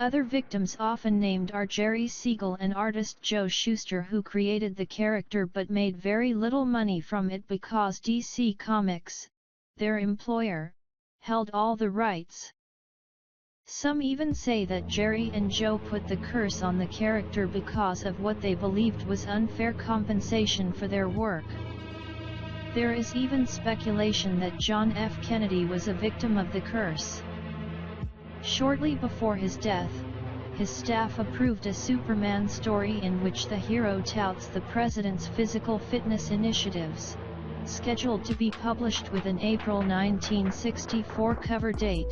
Other victims often named are Jerry Siegel and artist Joe Shuster, who created the character but made very little money from it because DC Comics, their employer, held all the rights. Some even say that Jerry and Joe put the curse on the character because of what they believed was unfair compensation for their work. There is even speculation that John F. Kennedy was a victim of the curse. Shortly before his death, his staff approved a Superman story in which the hero touts the president's physical fitness initiatives, scheduled to be published with an April 1964 cover date.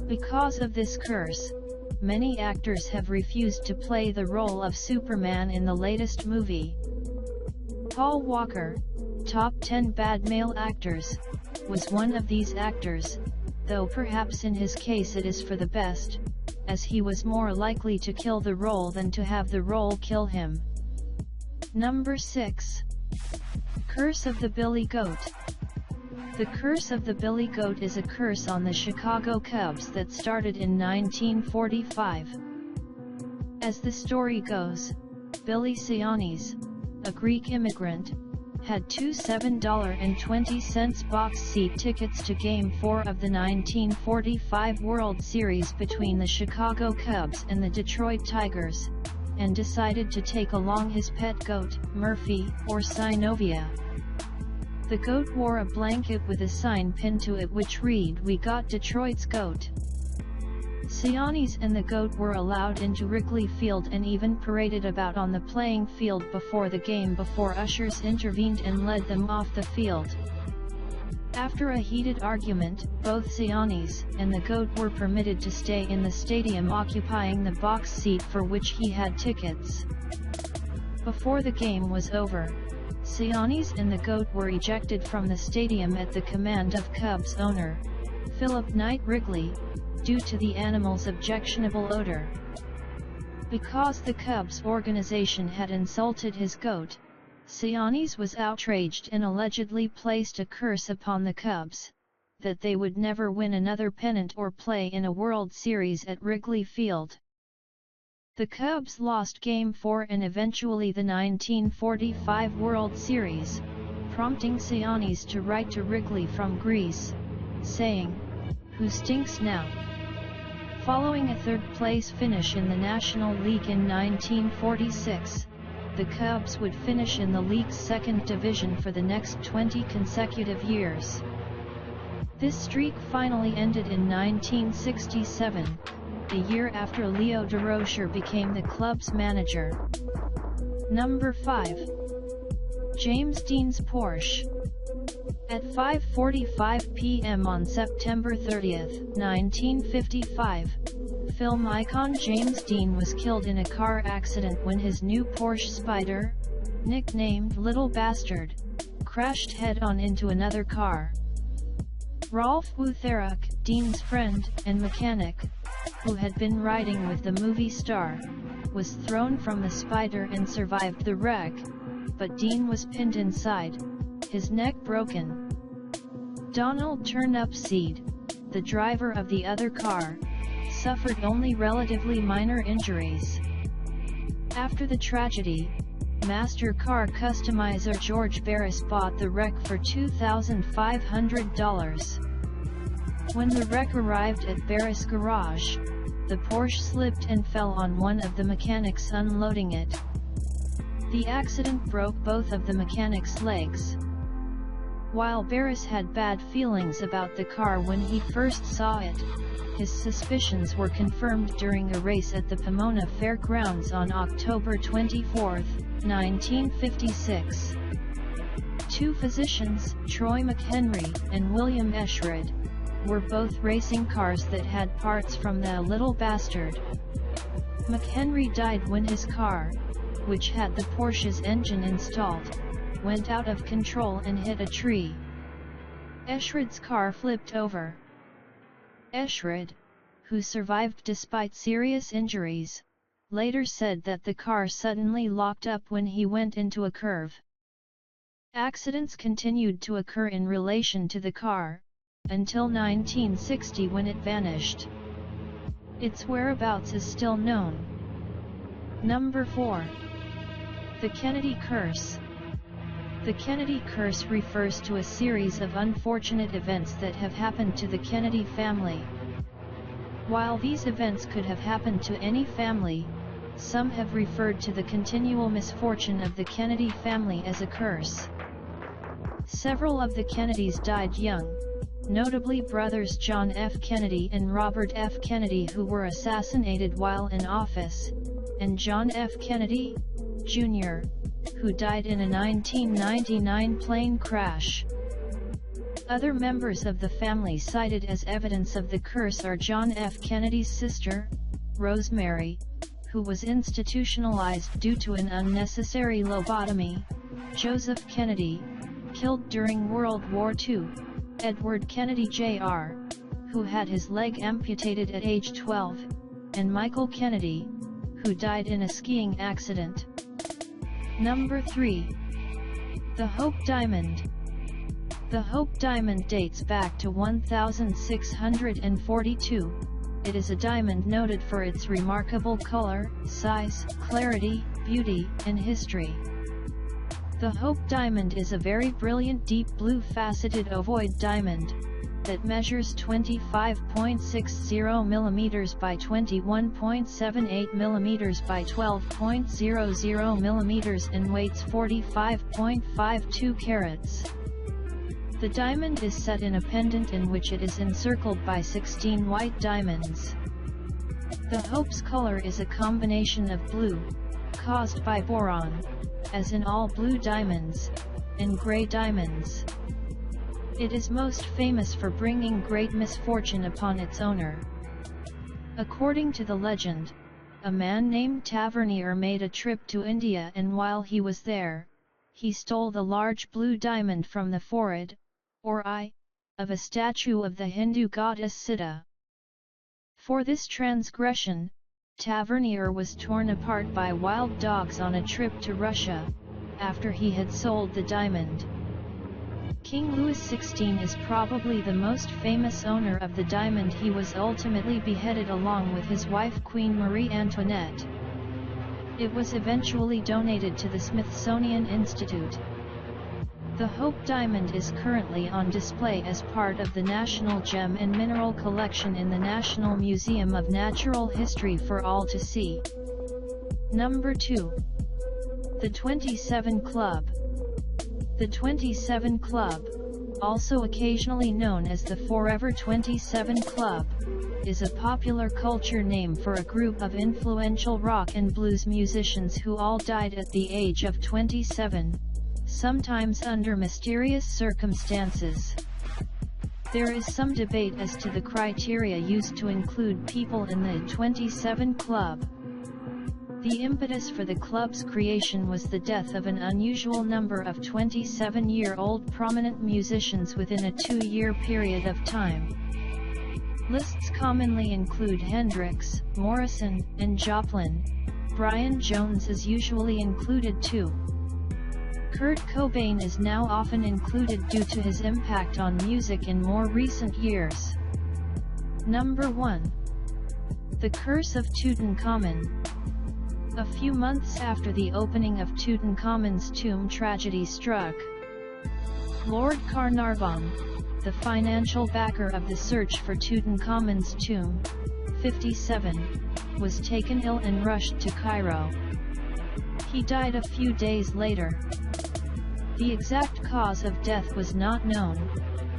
Because of this curse, many actors have refused to play the role of Superman in the latest movie. Paul Walker, top 10 bad male actors, was one of these actors, though perhaps in his case it is for the best, as he was more likely to kill the role than to have the role kill him. Number 6. Curse of the Billy Goat. The Curse of the Billy Goat is a curse on the Chicago Cubs that started in 1945. As the story goes, Billy Sionis, a Greek immigrant, had two $7.20 box seat tickets to Game 4 of the 1945 World Series between the Chicago Cubs and the Detroit Tigers, and decided to take along his pet goat, Murphy, or Synovia. The goat wore a blanket with a sign pinned to it which read, "We got Detroit's goat." Sionis and the goat were allowed into Wrigley Field and even paraded about on the playing field before the game before ushers intervened and led them off the field. After a heated argument, both Sionis and the goat were permitted to stay in the stadium occupying the box seat for which he had tickets. Before the game was over, Sionis and the goat were ejected from the stadium at the command of Cubs owner, Philip Knight Wrigley, due to the animal's objectionable odor. Because the Cubs organization had insulted his goat, Sionis was outraged and allegedly placed a curse upon the Cubs, that they would never win another pennant or play in a World Series at Wrigley Field. The Cubs lost Game 4 and eventually the 1945 World Series, prompting Sionis to write to Wrigley from Greece, saying, "Who stinks now?" Following a third-place finish in the National League in 1946, the Cubs would finish in the league's second division for the next 20 consecutive years. This streak finally ended in 1967, the year after Leo DeRocher became the club's manager. Number 5. James Dean's Porsche. At 5:45 p.m. on September 30, 1955, film icon James Dean was killed in a car accident when his new Porsche Spyder, nicknamed Little Bastard, crashed head-on into another car. Rolf Wutheruk, Dean's friend and mechanic, who had been riding with the movie star, was thrown from the Spyder and survived the wreck, but Dean was pinned inside, his neck broken. Donald Turnipseed, the driver of the other car, suffered only relatively minor injuries. After the tragedy, master car customizer George Barris bought the wreck for $2,500. When the wreck arrived at Barris' garage, the Porsche slipped and fell on one of the mechanics unloading it. The accident broke both of the mechanic's legs. While Barris had bad feelings about the car when he first saw it, his suspicions were confirmed during a race at the Pomona Fairgrounds on October 24, 1956. Two physicians, Troy McHenry and William Eschred, were both racing cars that had parts from the Little Bastard. McHenry died when his car, which had the Porsche's engine installed, went out of control and hit a tree. Eschred's car flipped over. Eschred, who survived despite serious injuries, later said that the car suddenly locked up when he went into a curve. Accidents continued to occur in relation to the car, until 1960 when it vanished. Its whereabouts is still known. Number 4. The Kennedy Curse. The Kennedy Curse refers to a series of unfortunate events that have happened to the Kennedy family. While these events could have happened to any family, some have referred to the continual misfortune of the Kennedy family as a curse. Several of the Kennedys died young, notably brothers John F. Kennedy and Robert F. Kennedy, who were assassinated while in office, and John F. Kennedy, Jr., who died in a 1999 plane crash. Other members of the family cited as evidence of the curse are John F. Kennedy's sister, Rosemary, who was institutionalized due to an unnecessary lobotomy, Joseph Kennedy, killed during World War II, Edward Kennedy Jr., who had his leg amputated at age 12, and Michael Kennedy, who died in a skiing accident. Number 3. The Hope Diamond. The Hope Diamond dates back to 1642. It is a diamond noted for its remarkable color, size, clarity, beauty, and history. The Hope Diamond is a very brilliant deep blue faceted ovoid diamond that measures 25.60 mm by 21.78 mm by 12.00 mm and weighs 45.52 carats. The diamond is set in a pendant in which it is encircled by 16 white diamonds. The Hope's color is a combination of blue, caused by boron, as in all blue diamonds, and gray diamonds. It is most famous for bringing great misfortune upon its owner. According to the legend, a man named Tavernier made a trip to India, and while he was there, he stole the large blue diamond from the forehead, or eye, of a statue of the Hindu goddess Sita. For this transgression, Tavernier was torn apart by wild dogs on a trip to Russia, after he had sold the diamond. King Louis XVI is probably the most famous owner of the diamond. He was ultimately beheaded along with his wife Queen Marie Antoinette. It was eventually donated to the Smithsonian Institute. The Hope Diamond is currently on display as part of the National Gem and Mineral Collection in the National Museum of Natural History for all to see. Number 2. The 27 Club. The 27 Club, also occasionally known as the Forever 27 Club, is a popular culture name for a group of influential rock and blues musicians who all died at the age of 27, sometimes under mysterious circumstances. There is some debate as to the criteria used to include people in the 27 Club. The impetus for the club's creation was the death of an unusual number of 27-year-old prominent musicians within a 2-year period of time. Lists commonly include Hendrix, Morrison, and Joplin. Brian Jones is usually included too. Kurt Cobain is now often included due to his impact on music in more recent years. Number 1. The Curse of Tutankhamun. A few months after the opening of Tutankhamun's tomb, tragedy struck. Lord Carnarvon, the financial backer of the search for Tutankhamun's tomb, 57, was taken ill and rushed to Cairo. He died a few days later. The exact cause of death was not known,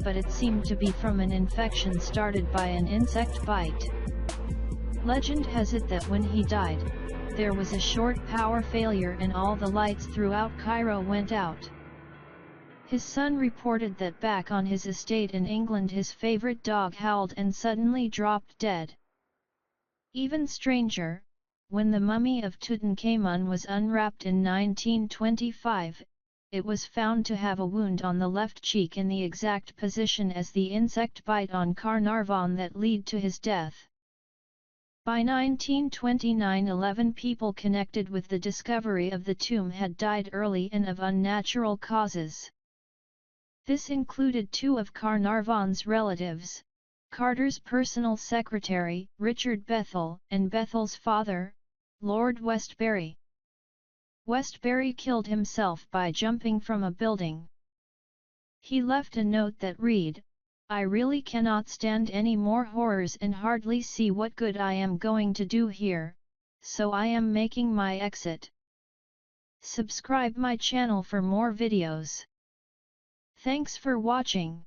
but it seemed to be from an infection started by an insect bite. Legend has it that when he died, there was a short power failure and all the lights throughout Cairo went out. His son reported that back on his estate in England his favorite dog howled and suddenly dropped dead. Even stranger, when the mummy of Tutankhamun was unwrapped in 1925, it was found to have a wound on the left cheek in the exact position as the insect bite on Carnarvon that led to his death. By 1929, 11 people connected with the discovery of the tomb had died early and of unnatural causes. This included 2 of Carnarvon's relatives, Carter's personal secretary, Richard Bethel, and Bethel's father, Lord Westbury. Westbury killed himself by jumping from a building. He left a note that read, "I really cannot stand any more horrors and hardly see what good I am going to do here, so I am making my exit." Subscribe my channel for more videos. Thanks for watching.